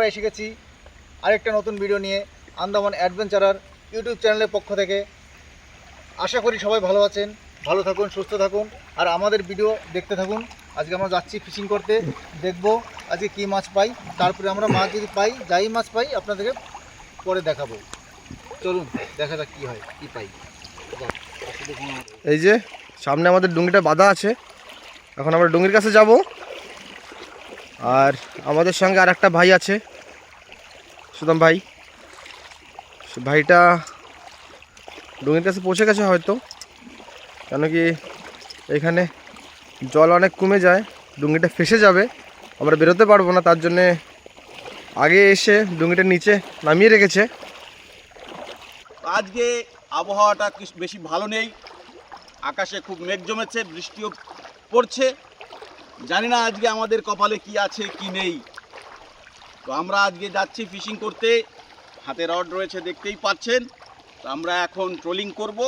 আমরা এসে গেছি আরেকটা নতুন ভিডিও নিয়ে আন্দামান অ্যাডভেঞ্চারার ইউটিউব চ্যানেলের পক্ষ থেকে। আশা করি সবাই ভালো আছেন, ভালো থাকুন, সুস্থ থাকুন আর আমাদের ভিডিও দেখতে থাকুন। আজকে আমরা যাচ্ছি ফিশিং করতে, দেখব আজকে কী মাছ পাই, তারপরে আমরা মাছ যদি পাই, যাই মাছ পাই আপনাদেরকে পরে দেখাবো। চলুন দেখা যাক কী হয়, কী পাই। এই যে সামনে আমাদের ডুঙ্গিটা বাঁধা আছে, এখন আমরা ডুঙ্গির কাছে যাব। আর আমাদের সঙ্গে আর একটা ভাই আছে, সুদাম ভাই। ভাইটা ডুঙ্গির কাছে পৌঁছে গেছে হয়তো, কেন কি এখানে জল অনেক কমে যায়, ডুঙ্গিটা ফেসে যাবে, আমরা বেরোতে পারবো না, তার জন্যে আগে এসে ডুঙ্গিটা নিচে নামিয়ে রেখেছে। আজকে আবহাওয়াটা বেশি ভালো নেই, আকাশে খুব মেঘ জমেছে, বৃষ্টিও পড়ছে। জানি না আজকে আমাদের কপালে কি আছে কি নেই। তো আমরা আজকে যাচ্ছি ফিশিং করতে, হাতে রড রয়েছে দেখতেই পাচ্ছেন। তো আমরা এখন ট্রোলিং করব,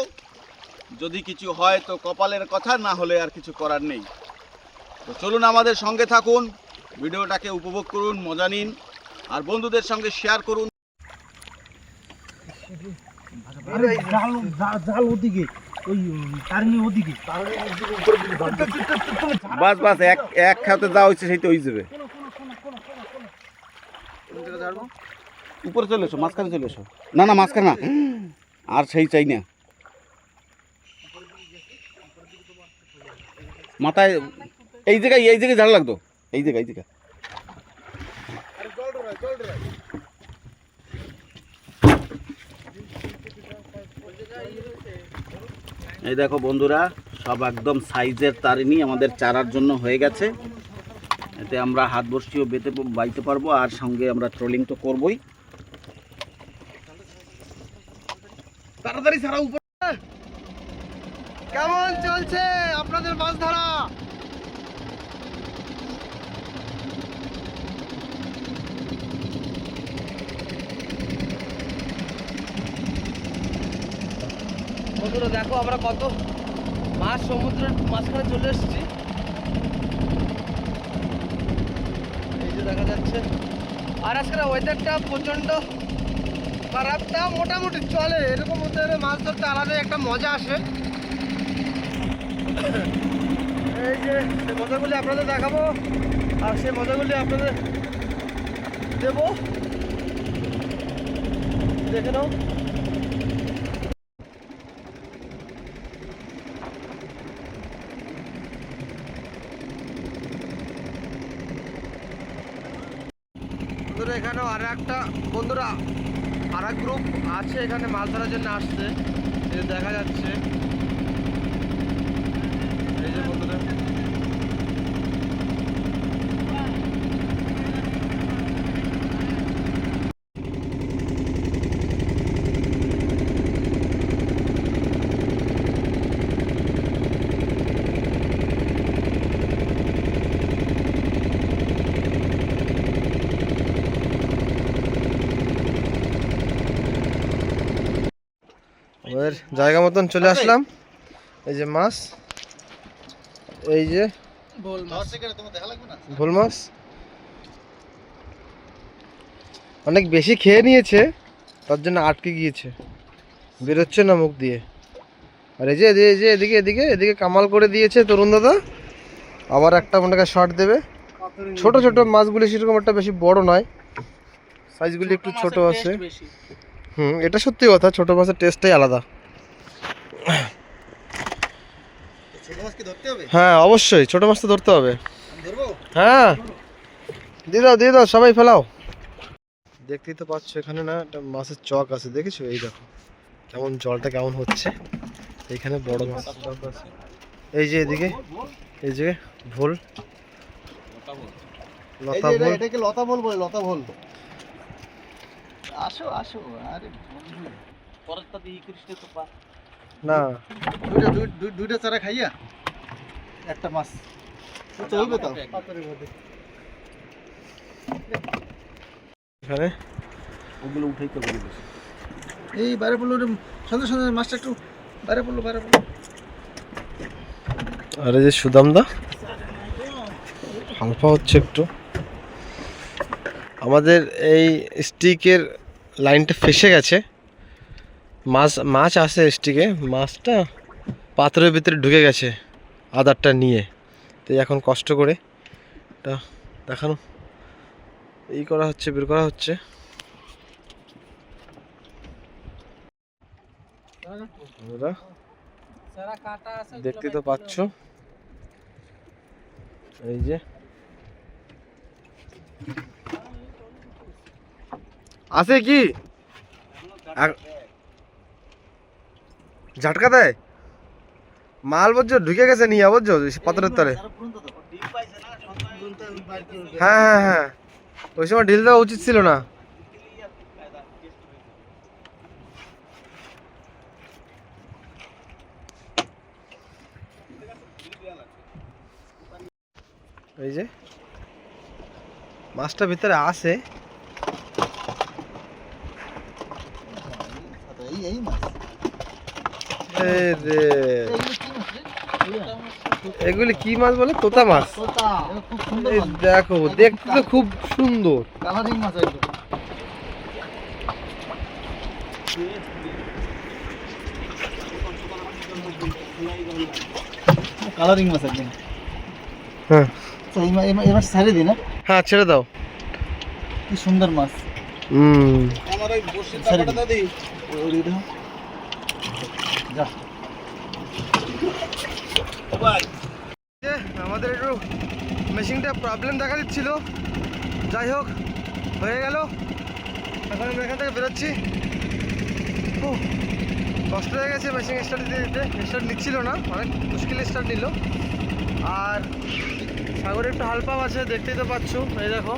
যদি কিছু হয় তো কপালের কথা, না হলে আর কিছু করার নেই। তো চলুন আমাদের সঙ্গে থাকুন, ভিডিওটাকে উপভোগ করুন, মজা নিন আর বন্ধুদের সঙ্গে শেয়ার করুন। বাস বাস এক খাতে যা হয়েছে সেই তো হয়ে যাবে। উপরে চলে এসো, মাঝখানে চলে এসো। না না মাঝখানে না, আর সেই চাই না। মাথায় এই জায়গায় ঝাড় লাগতো, এই জায়গায় এই দেখো বন্ধুরা, সব একদম সাইজের তারিনি আমাদের চারার জন্য হয়ে গেছে। এতে আমরা হাত বর্ষিও বাইতে পারবো, আর সঙ্গে আমরা ট্রোলিং তো করবই। তাড়াতাড়ি ছাড়া উপরে। কেমন চলছে আপনাদের মাছ ধরা? বন্ধুরা দেখো আমরা কত মাছ সমুদ্রের মাঝখানে চলে এসেছি, এই যে দেখা যাচ্ছে। আর আজকের ওয়েদারটা প্রচণ্ড খারাপ, তা মোটামুটি চলে। এরকম ওয়েদারে মাছ ধরতে আলাদাই একটা মজা আসে। এই যে সেই মজাগুলি আপনাদের দেখাবো আর সেই মজাগুলি আপনাদের দেবো, দেখে নাও। এখানেও আর একটা বন্ধুরা আর এক গ্রুপ আছে, এখানে মাছ ধরার জন্য আসছে, দেখা যাচ্ছে। এই যে বন্ধুরা আমাদের জায়গা মতন চলে আসলাম। এই যে মাছ, এই যে ভোল মাছ অনেক বেশি খেয়ে নিয়েছে, তার জন্য আটকে গিয়েছে, বেরোচ্ছে না মুখ দিয়ে। আর এই যে এদিকে এদিকে এদিকে কামাল করে দিয়েছে তরুণ দাদা, আবার একটা মনে শর্ট দেবে। ছোট ছোট মাছগুলি সেরকম একটা বেশি বড় নয়, সাইজগুলি একটু ছোট আছে। এটা সত্যি কথা, ছোট মাছের টেস্টটাই আলাদা। হ্যাঁ অবশ্যই ছোট মাছ তো ধরতে হবে। হ্যাঁ দিয়ে দাও সবাই ফেলাও। দেখতেই তো পাচ্ছ এখানে না একটা মাছের চক আছে, দেখেছো? এই দেখো কেমন জলটা কেমন হচ্ছে, এইখানে বড় মাছের চক আছে। এই যে এদিকে এই যে ভোল, লতা ভোল, এটাকে লতা ভোল বলে, লতা ভোল। আসো আসো, আরে পরেরটা দিয়ে কৃষ্ণ তো পা না দুইটা চারা খাইয়া একটা মাছ চলবে তো। এখানে ওগুলো উঠেই তো লাগে এই বাইরে পড়লো, সন্ধ্যে সন্ধ্যে মাছটা একটু বাইরে পড়লো। আর এই যে সুদামদা হালফা হচ্ছে একটু, আমাদের এই স্টিকের লাইনটা ফেসে গেছে, মাছ আসে স্টিকে, মাছটা পাথরের ভিতরে ঢুকে গেছে আদারটা নিয়ে। তো এখন কষ্ট করে এটা দেখানো করা হচ্ছে, বের করা হচ্ছে। দেখতে তো পাচ্ছ, এই যে আছে কি ঝাটকা দেয় মাল, বুঝছো ঢুকে গেছে নিয়ে, বুঝছো পাথরের তলে। হ্যাঁ হ্যাঁ হ্যাঁ, ওই সময় ঢিল দেওয়া উচিত ছিল না। এই যে মাছটা ভিতরে আছে, এই মাছ এগুলি কি মাছ বলে? তোতা মাছ। খুব সুন্দর এই দেখো, দেখতে তো খুব সুন্দর। কালারিং মাছ একদম। কালারিং মাছ একদম। হ্যাঁ এবার ছেড়ে দিই না? হ্যাঁ ছেড়ে দাও। কি সুন্দর মাছ। আমার ওই বসে টাকাটা দাদি ওই দেখো যা। আমাদের একটু মেশিনটা প্রবলেম দেখা দিচ্ছিল, যাই হোক হয়ে গেল। এখন আমি এখান থেকে বেরোচ্ছি। কষ্ট হয়ে গেছে মেশিন স্টার্ট দিতে, স্টার্ট নিচ্ছিল না, অনেক মুশকিল স্টার্ট নিল। আর সাগরে একটু হাল পাম্প আছে, দেখতেই তো পাচ্ছ, এই দেখো।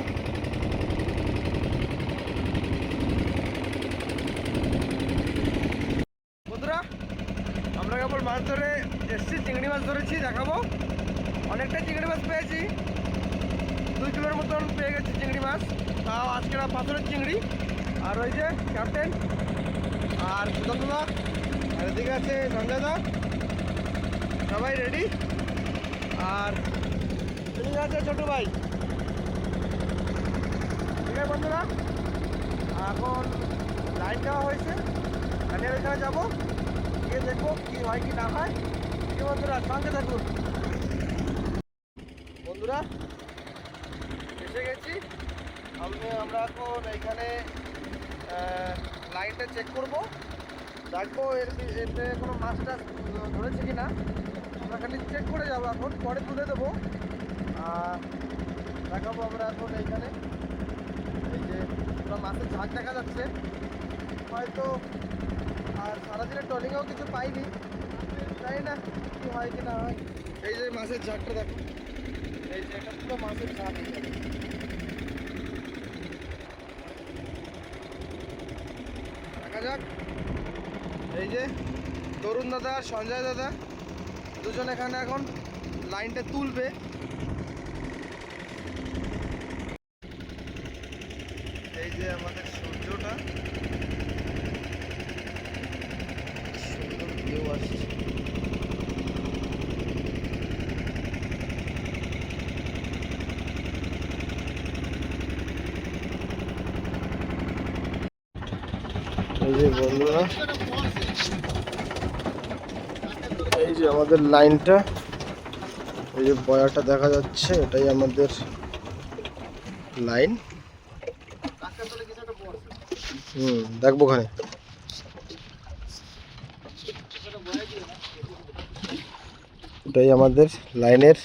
বন্ধুরা, আমরা কেবল মাছ ধরে এসছি, চিংড়ি মাছ ধরেছি, দেখাবো। অনেকটা চিংড়ি মাছ পেয়েছি, 2 কিলোর মতন পেয়ে গেছি চিংড়ি মাছ, তাও আজকের পাথরের চিংড়ি। আর ওই যে ক্যাপ্টেন আর সুদন্দা, আর এদিকে আছে সঞ্জয়দা, সবাই রেডি। আর এদিকে আছে ছোটো ভাই। ঠিক আছে বন্ধুরা, এখন লাইন দেওয়া হয়েছে, আমি ওইখানে যাবো, গিয়ে দেখবো কি হয় কি না হয়। কি বন্ধুরা, সঙ্গে থাকুন। বন্ধুরা এসে গেছি, আমরা এখন এইখানে লাইনটা চেক করবো, দেখবো এতে কোনো মাছ টাছ ধরেছে কি না। আমরা খালি চেক করে যাবো, এখন পরে তুলে দেবো। আর দেখাবো আমরা এখন এইখানে, এই যে পুরো মাছের ঝাঁক দেখা যাচ্ছে। হয়তো আর সারাদিনের ট্রলিংয়েও কিছু পাইনি, জানি না কি হয় কি না হয়। এই যে মাছের ঝাঁকটা দেখো, এই যে এটা পুরো মাছের ঝাঁক। দেখা যাক। এই যে তরুণ দাদা আর সঞ্জয় দাদা দুজন এখানে এখন লাইনটা তুলবে। এই যে আমাদের সূর্যটা, সুন্দর ভিউ আসছে। এই যে বন্ধুরা, এই যে আমাদের লাইনটা, এই যে বয়াটা দেখা যাচ্ছে, এটাই আমাদের লাইন। দেখবো ওখানে। এটাই আমাদের লাইনের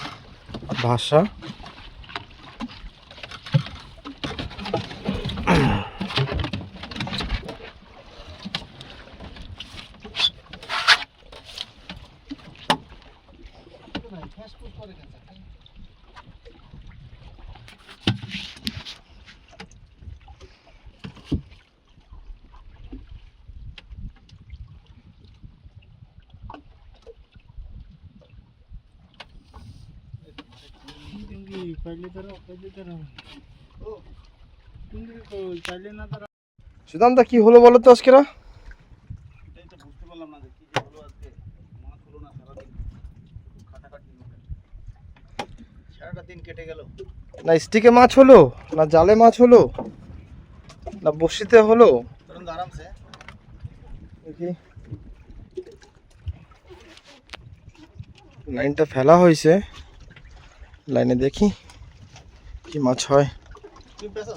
ভাষা। সুদামদা কি হলো বলো তো আজকেরা? এটাই তো বুঝতে পারলাম না যে কি যে হলো আজকে। মাছ হলো না সারাদিন, খাটাখাটি হলো। সারাটা দিন কেটে গেল। না স্টিকে মাছ হলো না জালে মাছ হলো, না বসিতে হলো तुरंत आराम से। দেখি লাইনটা ফেলা হয়েছে, লাইনে দেখি কি মাছ হয়। तुम पैसा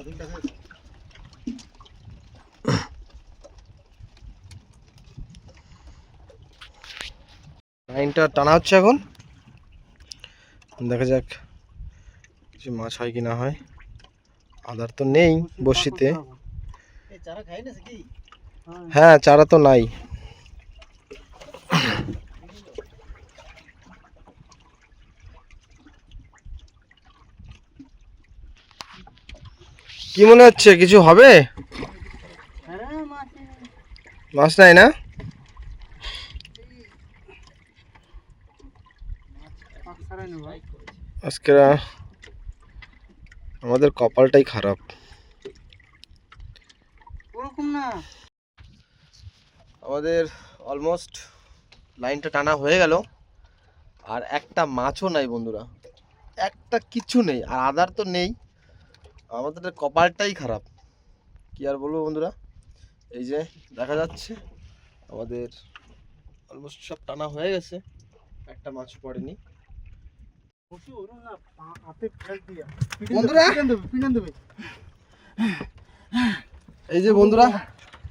লাইনটা টানা হচ্ছে এখন, দেখা যাক কিছু মাছ হয় কি না হয়। আদার তো নেই বড়শিতে। ये चारा खाई ना सकी। হ্যাঁ চারা তো নাই। কি মনে হচ্ছে কিছু হবে? মাছ নাই না? আজকে আমাদের কপালটাই খারাপ। আমাদের অলমোস্ট লাইনটা টানা হয়ে গেল, আর একটা মাছও নাই বন্ধুরা, একটা কিছু নেই, আর আদার তো নেই। আমাদের কপালটাই খারাপ, কি আর বলবো বন্ধুরা। এই যে দেখা যাচ্ছে আমাদের অলমোস্ট সব টানা হয়ে গেছে, একটা মাছও পড়েনি বন্ধুরা। এই যে বন্ধুরা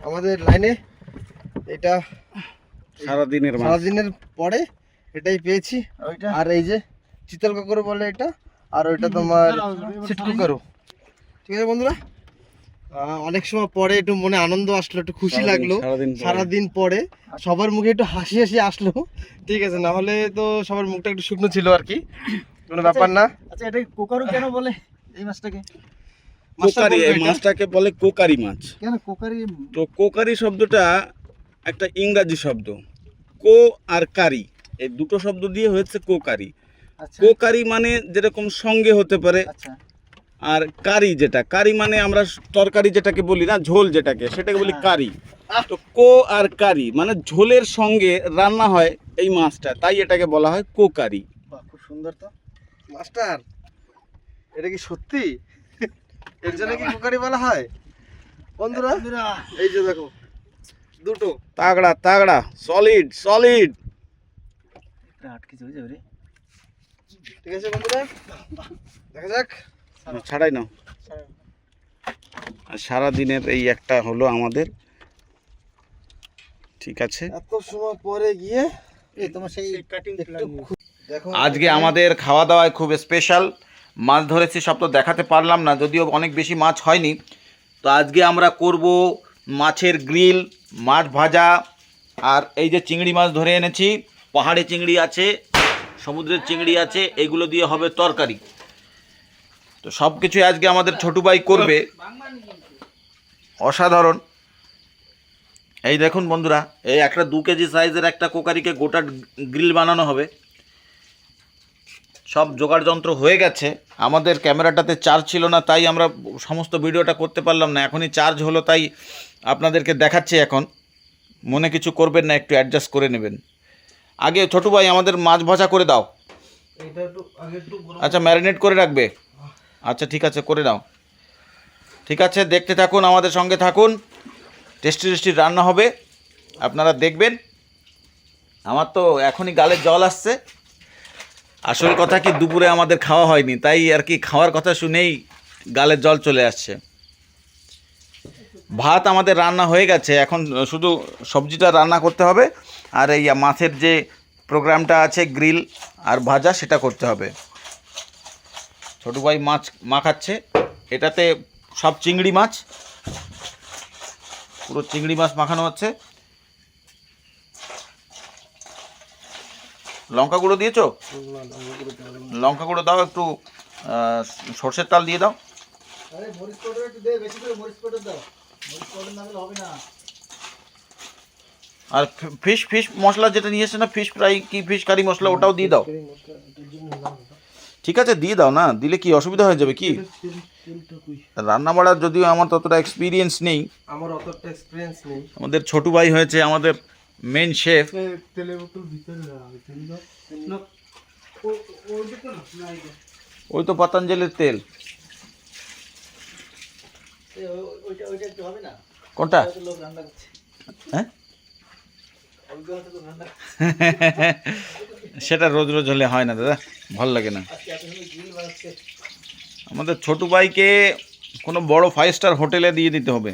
আমাদের লাইনে এটা সারাদিনের পরে এটাই পেয়েছি। আর এই যে চিতল কাকর বলে এটা, আর ওইটা তোমার ছিটকু কাকু। ঠিক আছে বন্ধুরা, অনেক সময় পরে একটু মনে আনন্দ আসলো, একটু খুশি লাগলো। সারাদিন পরে সবার মুখে একটু হাসি হাসি আসলো। ঠিক আছে, না হলে তো সবার মুখটা একটু শুকনো ছিল আর কি, কোনো ব্যাপার না। আচ্ছা এটা কোকারু কেন বলে এই মাছটাকে? কোকারি, এই মাছটাকে বলে কোকারি মাছ। কেন কোকারি? তো কোকারি শব্দটা একটা ইংরাজি শব্দ। কো আর কারি, এই দুটো শব্দ দিয়ে হয়েছে কোকারি। আচ্ছা কোকারি মানে যেরকম সঙ্গে হতে পারে, আচ্ছা আর কারি যেটা, কারি মানে আমরা তরকারি যেটাকে বলি না, ঝোল যেটাকে, সেটাকে বলি কারি। তো কো আর কারি মানে ঝোলের সঙ্গে রান্না হয় এই মাছটা, তাই এটাকে বলা হয় কোকারি। বাহ, খুব সুন্দর তো। মাস্টার এটা কি সত্যি? এর জন্য কি কুকারি বলা হয় বন্ধুরা? এই যে দেখো দুটো তাগড়া তাগড়া, সলিড সলিড। আটকে যাবে রে। ঠিক আছে বন্ধুরা, দেখা যাক। ছাড়াই নাও। আর সারাদিনের এই একটা হলো আমাদের। ঠিক আছে, এত সময় পরে গিয়ে এই তোমার সেই কাটিং দেখো আজকে আমাদের খাওয়া দাওয়ায় খুব স্পেশাল মাছ ধরেছি, সব তো দেখাতে পারলাম না, যদিও অনেক বেশি মাছ হয়নি। তো আজকে আমরা করব মাছের গ্রিল, মাছ ভাজা, আর এই যে চিংড়ি মাছ ধরে এনেছি, পাহাড়ি চিংড়ি আছে, সমুদ্রের চিংড়ি আছে, এগুলো দিয়ে হবে তরকারি। তো সব কিছুই আজকে আমাদের ছোটু ভাই করবে, অসাধারণ। এই দেখুন বন্ধুরা, এই একটা 2 কেজি সাইজের একটা কোকারিকে গোটা গ্রিল বানানো হবে। সব জোগাড় যন্ত্র হয়ে গেছে। আমাদের ক্যামেরাটাতে চার্জ ছিল না, তাই আমরা সমস্ত ভিডিওটা করতে পারলাম না। এখনই চার্জ হলো, তাই আপনাদেরকে দেখাচ্ছি। এখন মনে কিছু করবেন না, একটু অ্যাডজাস্ট করে নেবেন। আগে ছোটু ভাই আমাদের মাছ ভাজা করে দাও। এটা একটু আগে একটু আচ্ছা, ম্যারিনেট করে রাখবে। আচ্ছা ঠিক আছে, করে দাও। ঠিক আছে, দেখতে থাকুন, আমাদের সঙ্গে থাকুন। টেস্টি টেস্টি রান্না হবে, আপনারা দেখবেন। আমার তো এখনই গালে জল আসছে। আসল কথা কি, দুপুরে আমাদের খাওয়া হয়নি, তাই আর কি খাওয়ার কথা শুনেই গালের জল চলে আসছে। ভাত আমাদের রান্না হয়ে গেছে, এখন শুধু সবজিটা রান্না করতে হবে, আর এই মাছের যে প্রোগ্রামটা আছে গ্রিল আর ভাজা, সেটা করতে হবে। ছোটো ভাই মাছ মাখাচ্ছে, এটাতে সব চিংড়ি মাছ, পুরো চিংড়ি মাছ মাখানো হচ্ছে। লঙ্কা গুঁড়ো দিয়েছো? লঙ্কা গুঁড়ো দাও, একটু সর্ষের তেল দিয়ে দাও। আরে মরিচ পাউডার একটু দে, বেশি করে মরিচ পাউডার দাও। মরিচ পাউডার না দিলে হবে না। আর ফিশ ফিশ মশলা যেটা নিয়ে এসে না, ফিশ ফ্রাই কি ফিশ কারি মশলা, ওটাও দিয়ে দাও। ঠিক আছে, দিয়ে দাও না, দিলে কি অসুবিধা হয়ে যাবে কি? রান্না বাড়ার যদিও আমার ততটা এক্সপিরিয়েন্স নেই, আমার অতটা এক্সপিরিয়েন্স নেই। আমাদের ছোটু ভাই হয়েছে আমাদের মেন শেফ। তেলের বোতল ভিতরে না, ওই তো পতঞ্জলির তেল। ওইটা একটু হবে না? কোনটা? হয়তো লোক রান্না করছে। হ্যাঁ ওইটা হয়তো লোক রান্না করছে। সেটা রোজ রোজ হলে হয় না দাদা, ভালো লাগে না। আজকে এত সুন্দর গ্রিল বানাচ্ছে। আমাদের ছোটু ভাইকে কোনো বড় 5 স্টার হোটেলে দিয়ে দিতে হবে।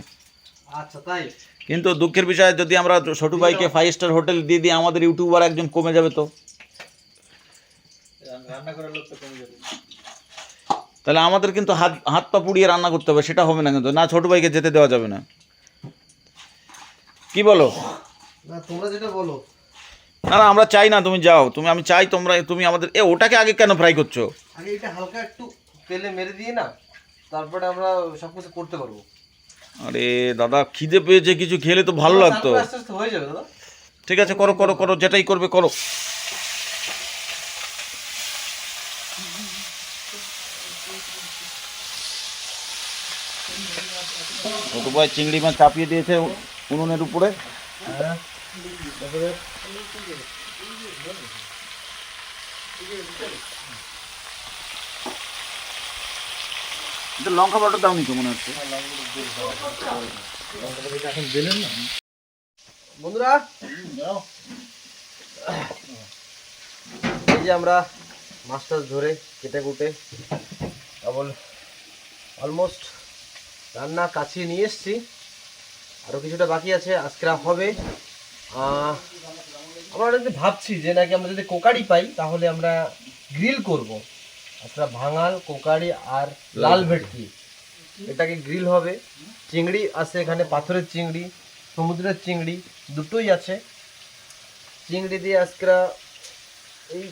আচ্ছা তাই? কিন্তু দুঃখের বিষয়, যদি আমরা ছোটু ভাইকে 5 স্টার হোটেল দিয়ে দিই, আমাদের ইউটিউবার একজন কমে যাবে তো। রান্না করার লোক তো কমে যাবে। তাহলে আমাদের কিন্তু হাত হাত পা পুড়িয়ে রান্না করতে হবে, সেটা হবে না কিন্তু। না, ছোটু ভাইকে যেতে দেওয়া যাবে না। কি বলো? না তোমরা যেটা বলো। না না, আমরা চাই না তুমি যাও। আমি চাই তুমি আমাদের ওটাকে আগে কেন ফ্রাই করছো? আগে এটা হালকা একটু তেলে মেরে দিয়ে না, তারপরে আমরা সব কিছু করতে পারবো। আরে দাদা, খিদে পেয়েছে, কিছু খেলে তো ভালো লাগতো। তারপরে আস্তে আস্তে হয়ে যাবে দাদা। ঠিক আছে, করো করো করো, যেটাই করবে করো। ছোট ভাই চিংড়ি মাছ চাপিয়ে দিয়েছে উনুনের উপরে। হ্যাঁ তারপরে লঙ্কা পাউডার দাওনি তো মনে হচ্ছে। এখন দিলেন না? বন্ধুরা এই যে আমরা মাছ টাছ ধরে কেটে কুটে কেবল অলমোস্ট রান্না কাছিয়ে নিয়ে এসছি। আরও কিছুটা বাকি আছে, আজকে হবে। আমরা যদি ভাবছি যে নাকি আমরা যদি কোকারি পাই তাহলে আমরা গ্রিল করব। আজকে ভাঙাল, কোকারি আর লাল ভেটকি, এটাকে গ্রিল হবে। চিংড়ি আছে এখানে, পাথরের চিংড়ি, সমুদ্রের চিংড়ি দুটোই আছে। চিংড়ি দিয়ে আজকে এই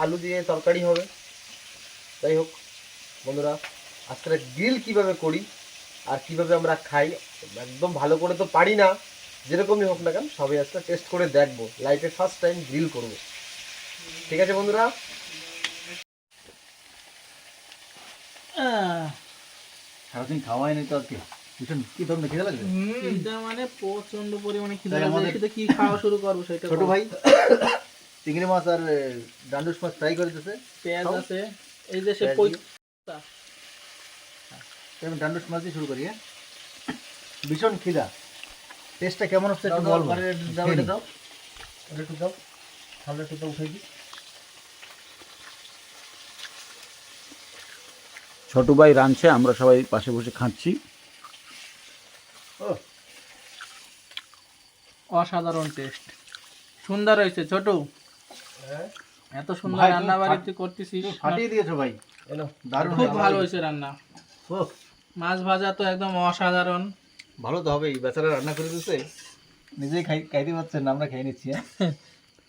আলু দিয়ে তরকারি হবে। যাই হোক বন্ধুরা, আজকে গ্রিল কিভাবে করি আর কিভাবে আমরা খাই, একদম ভালো করে তো পারি না, যেরকমই হোক না কেন সবাই আজকে টেস্ট করে দেখবো। লাইফে ফার্স্ট টাইম গ্রিল করব। ঠিক আছে বন্ধুরা? সারাদিন খাওয়াই নেই তো আজকে। ভীষণ কি ধরনের খিদে লাগবে? খিদা মানে প্রচন্ড পরিমাণে খিদা তাই লাগবে। আমাদের- এসে কি খাওয়া শুরু করবো সেটা ছোট বল। ভাই চিংড়ি মাছ আর ডান্ডুস মাছ ফ্রাই করে দিতেছে। পেঁয়াজ খাও। আছে, এই যে সে পেঁয়াজ দিয়ে। আমি ডান্ডুস মাছ দিয়ে শুরু করি। হ্যাঁ, ভীষণ খিদা। টেস্টটা কেমন হচ্ছে একটু বলবো। দাও এটা দাও, ওটা একটু দাও, তাহলে একটু দাও, উঠাই দিই। ছোটু ভাই রাঁধছে, আমরা সবাই পাশে বসে খাচ্ছি। ও অসাধারণ টেস্ট, সুন্দর হয়েছে ছোট। হ্যাঁ এত সুন্দর ভাই, তুমি রান্না বাড়ি ফাট- তুই করতেছিস, ফাটিয়ে দিয়েছো ভাই, এনো দারুণ খুব হয়েছে। ভালো হয়েছে রান্না। ও মাছ ভাজা তো একদম অসাধারণ। ভালো তো হবেই, বেচারা রান্না করে দিচ্ছে, নিজেই খাইতে পারছেন না, আমরা খেয়ে নিচ্ছি। হ্যাঁ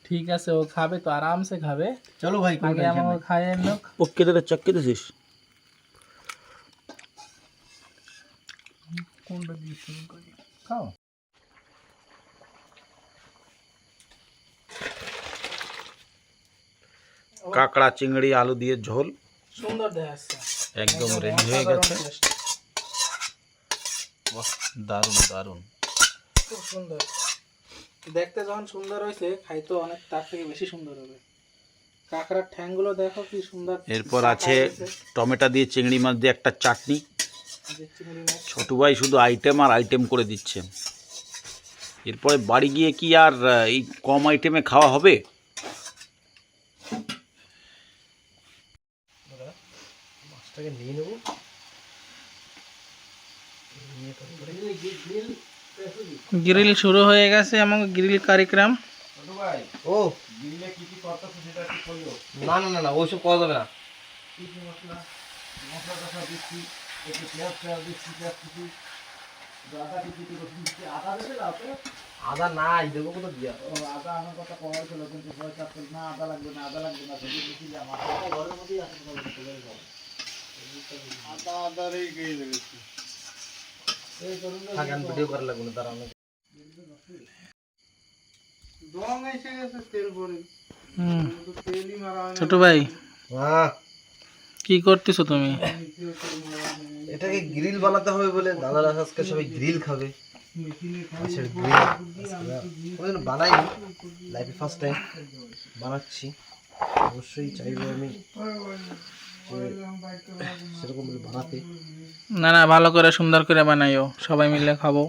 ঠিক আছে, ও খাবে তো, আরামসে খাবে। চলো ভাই, কোনো আগে টেনশন আমার নেই। খাইয়ে লোক। পক্ষে দিলে চক্কে দিছিস। কোনটা দিয়ে শুরু করি? খাও। কাঁকড়া চিংড়ি আলু দিয়ে ঝোল সুন্দর দেখাচ্ছে, একদম রেডি হয়ে অসাধারণ গেছে। taste, বাহ, দারুণ দারুণ। খুব সুন্দর। দেখতে যখন সুন্দর হয়েছে, খাইতে অনেক তার থেকে বেশি সুন্দর হবে। কাঁকড়ার ঠ্যাংগুলো দেখো কি সুন্দর। এরপর পাকা আছে হয়েছে। টমেটো দিয়ে চিংড়ি মাছ দিয়ে একটা চাটনি। এই যে চিংড়ি মাছ। ছোটু ভাই শুধু আইটেম আর আইটেম করে দিচ্ছে। এরপরে বাড়ি গিয়ে কি আর এই কম আইটেমে খাওয়া হবে? মাছটাকে নিয়ে নেবো। গ্রিল শুরু হয়ে গেছে এবং গ্রিল কার্যক্রম। ছোটু ভাই, ও গ্রিলে কি কি করতেছে সেটা একটু বললো। না না না না, ওইসব করা যাবে না। কি কি মশলা টসা দিচ্ছি, একটু পেঁয়াজ দিচ্ছি, পেঁয়াজ কুচি, আদা কুচি, রসুন কুচি। আদা দেবে না আপনি? আদা নাই, দেবো কোথা দিয়া? ও, আদা আমার কথা কওয়া ছিল, কিন্তু সবাই চাচ্ছে না আদা লাগবে না, আদা লাগবে না, যদি বেশি যা মাথা ঘরের মধ্যেই আছে, আদা আদারই গিয়ে লেগেছে। থাক, আমি ভিডিও করার লাগবে না, দাঁড়াও না। ছোট ভাই, হ্যাঁ, কি করতেছো তুমি? এটাকে গ্রিল বানাতে হবে বলে দাদা আজকে সবাই গ্রিল খাবে। মাছের গ্রিল ওই বানাইনি, লাইফে ফার্স্ট টাইম বানাচ্ছি। অবশ্যই চাইবো আমি সেরকম বানাতে। না না, ভালো করে সুন্দর করে বানাইও, সবাই মিলে খাবো।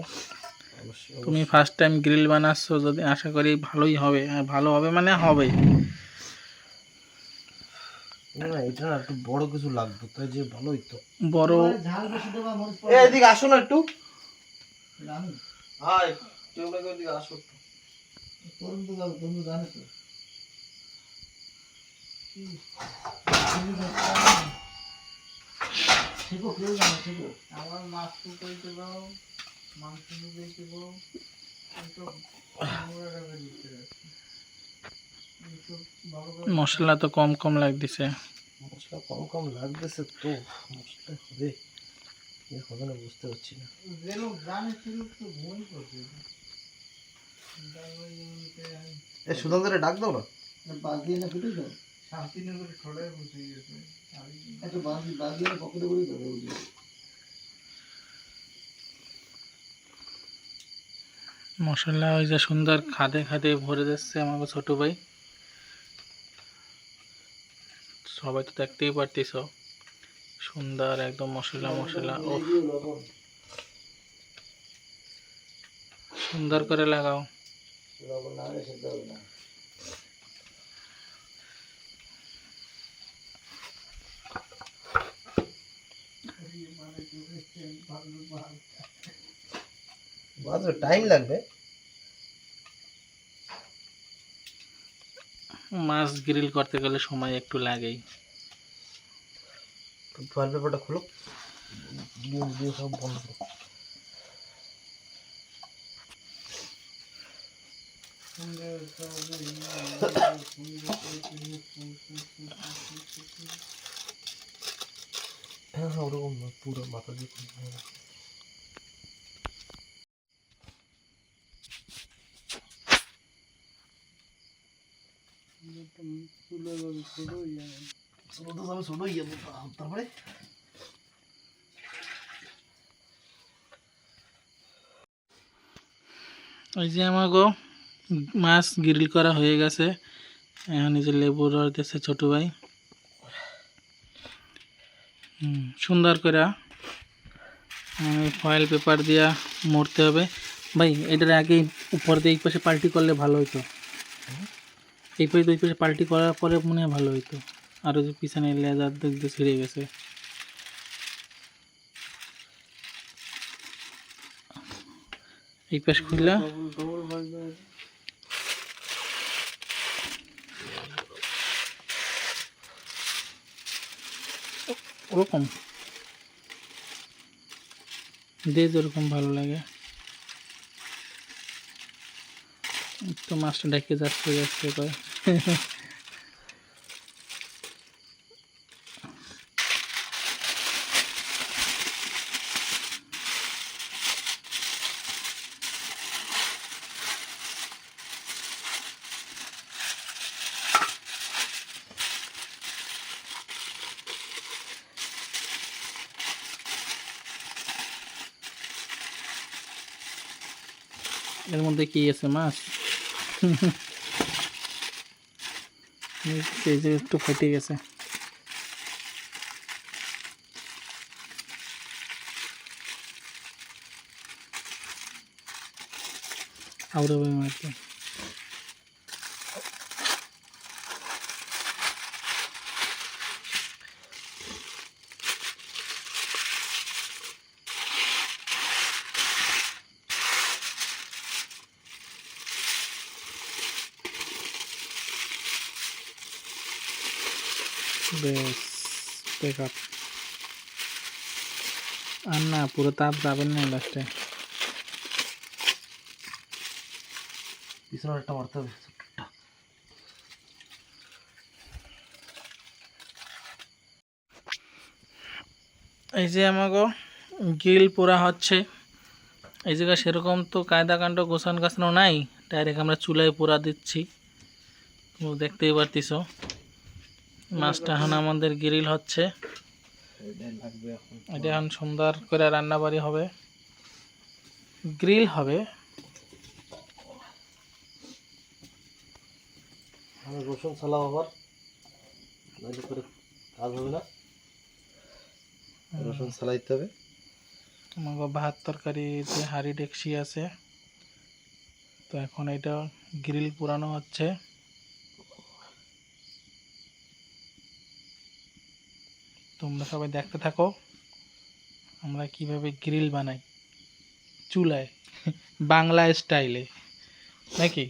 অবশ্যই তুমি ফার্স্ট টাইম গ্রিল বানাচ্ছ, যদি আশা করি ভালোই হবে। আর ভালো হবে মানে হবে। না, এটা না একটু বড় কিছু লাগবে, তাই যে ভালোই তো। বড় ঝাল বেশি দেবা মরিচ এদিকে আসো না একটু। আমি হাই, তোমরা এদিকে আসো একটু। তরুণ তো যাবো, তুমি জানো তো শেখো, কেউ জানো শেখো। আমার মাছ শুকাইতে দাও, মাংস শুকাইতে দাও, মশলা তো কম কম লাগতেছে। মশলা কম কম লাগতেছে তো, মশলা হবে কি হবে না বুঝতে পারছি না। যে লোক জানে সে লোক তো ভুল করছে। এ সুধান্তরে ডাক দাও না। বাদ দিয়ে না ফেটে দাও, শান্তিনগরে ছড়ায় বসে গেছে। একটা বাদ দিয়ে পকেটে করে দেবে। মশলা ওই যে সুন্দর খাদে খাদে ভরে দিচ্ছে আমাকে ছোট ভাই। সবাই তো দেখতেই পারতিস, সুন্দর একদম মশলা মশলা। ও সুন্দর করে লাগাও। লবণ না হলে সেদ্ধ হবে না। বাজে টাইম লাগবে। মাছ গ্রিল করতে গেলে সময় একটু লাগেই। ফয়েল পেপারটা খুলো, দিয়ে সব বন্ধ করো। হ্যাঁ হ্যাঁ, ওরকম না, পুরো মাথা দিয়ে খুলতে হবে। তারপরে ওই যে আমাগো মাছ গ্রিল করা হয়ে গেছে। এখন এই যে লেবু রস দিচ্ছে ছোট ভাই। সুন্দর করে ফয়েল পেপার দিয়া মুড়তে হবে ভাই। এটার আগে উপর দিয়ে এই পাশে পাল্টি করলে ভালো হতো। এই পাশে দুই পাশে পাল্টি করার পরে মনে হয় ভালো হতো। আরও যে পিছনে লেজার দিক দিয়ে ছিঁড়ে গেছে। এই পাশ খুললা ওরকম দিয়ে যেরকম ভালো লাগে। তো মাছটা ডেকে যাচ্ছে যাচ্ছে করে। এর মধ্যে কি আছে মাছ? এই যে একটু ফেটে গেছে। আউড়াবে মারতে। বেশ ব্যাকআপ। আর না, পুরো তাপ যাবেন না লাস্টে। পিছনে একটা মারতে হবে। এই যে আমাকে গ্রিল পোড়া হচ্ছে। এই জায়গায় সেরকম তো কায়দা কাণ্ড গোছানো গাছানো নাই, ডাইরেক্ট আমরা চুলায় পোড়া দিচ্ছি। তুমি দেখতেই পারতিস মাছটা এখন আমাদের গ্রিল হচ্ছে। এটা এখন সুন্দর করে রান্না বাড়ি হবে, গ্রিল হবে। রসুন ছালাও আবার, নাহলে করে কাজ হবে না। রসুন সালা দিতে হবে। আমাকে ভাত তরকারি যে হাঁড়ি ডেকচি আছে, তো এখন এটা গ্রিল পুরানো হচ্ছে। তোমরা সবাই দেখতে থাকো আমরা কিভাবে গ্রিল বানাই চুলায়, বাংলা স্টাইলে, নাকি?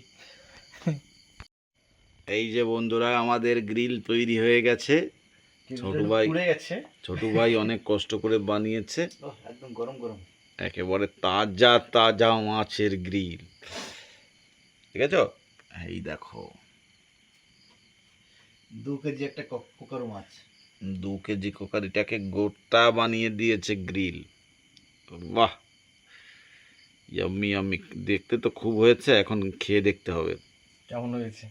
এই যে বন্ধুরা, আমাদের গ্রিল তৈরি হয়ে গেছে। ছোট ভাই পুড়ে গেছে। ছোট ভাই অনেক কষ্ট করে বানিয়েছে। একদম গরম গরম। একেবারে তাজা তাজা মাছের গ্রিল, ঠিক আছে? এই দেখো 2 কেজি একটা কোকারো মাছ। 2 কেজি কোকারিটাকে গোটা বানিয়ে দিয়েছে গ্রিল। বাহ, ইয়াম্মি ইয়াম্মি, দেখতে তো খুব হয়েছে, এখন খেয়ে দেখতে হবে কেমন হয়েছে।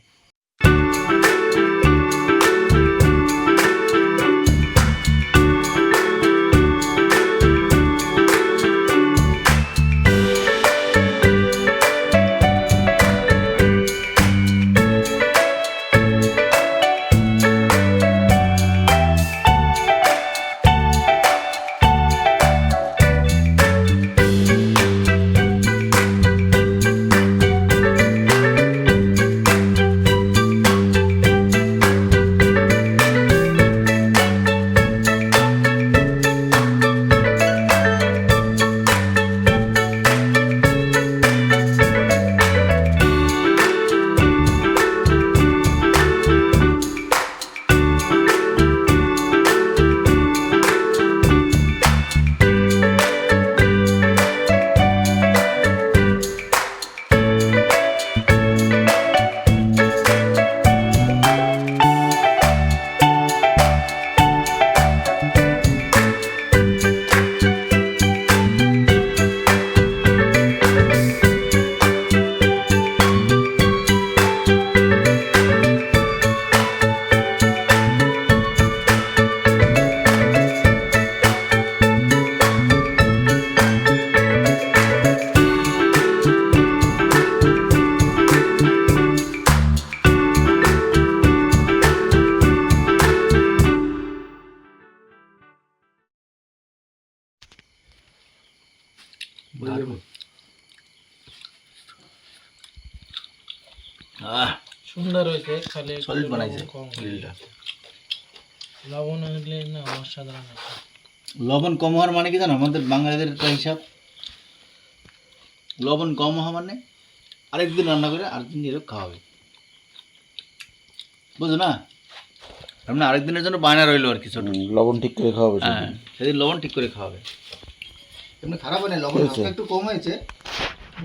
সুন্দর হয়েছে, খালি সলিড বানাইছে কম গ্রিলটা। লবণ হলে না অসাধারণ হয়েছে। লবণ কম হওয়ার মানে কি জানো, আমাদের বাঙালিদের একটা হিসাব, লবণ কম হওয়া মানে আরেকদিন রান্না করে আরেকদিন এরকম খাওয়াবে, বুঝো না? মানে আরেকদিনের জন্য বায়না রইলো আর কি, ছোট। লবণ ঠিক করে খাওয়াবে। হ্যাঁ, সেদিন লবণ ঠিক করে খাওয়াবে। এমনি খারাপ হয় না, লবণ হালকা একটু কম হয়েছে,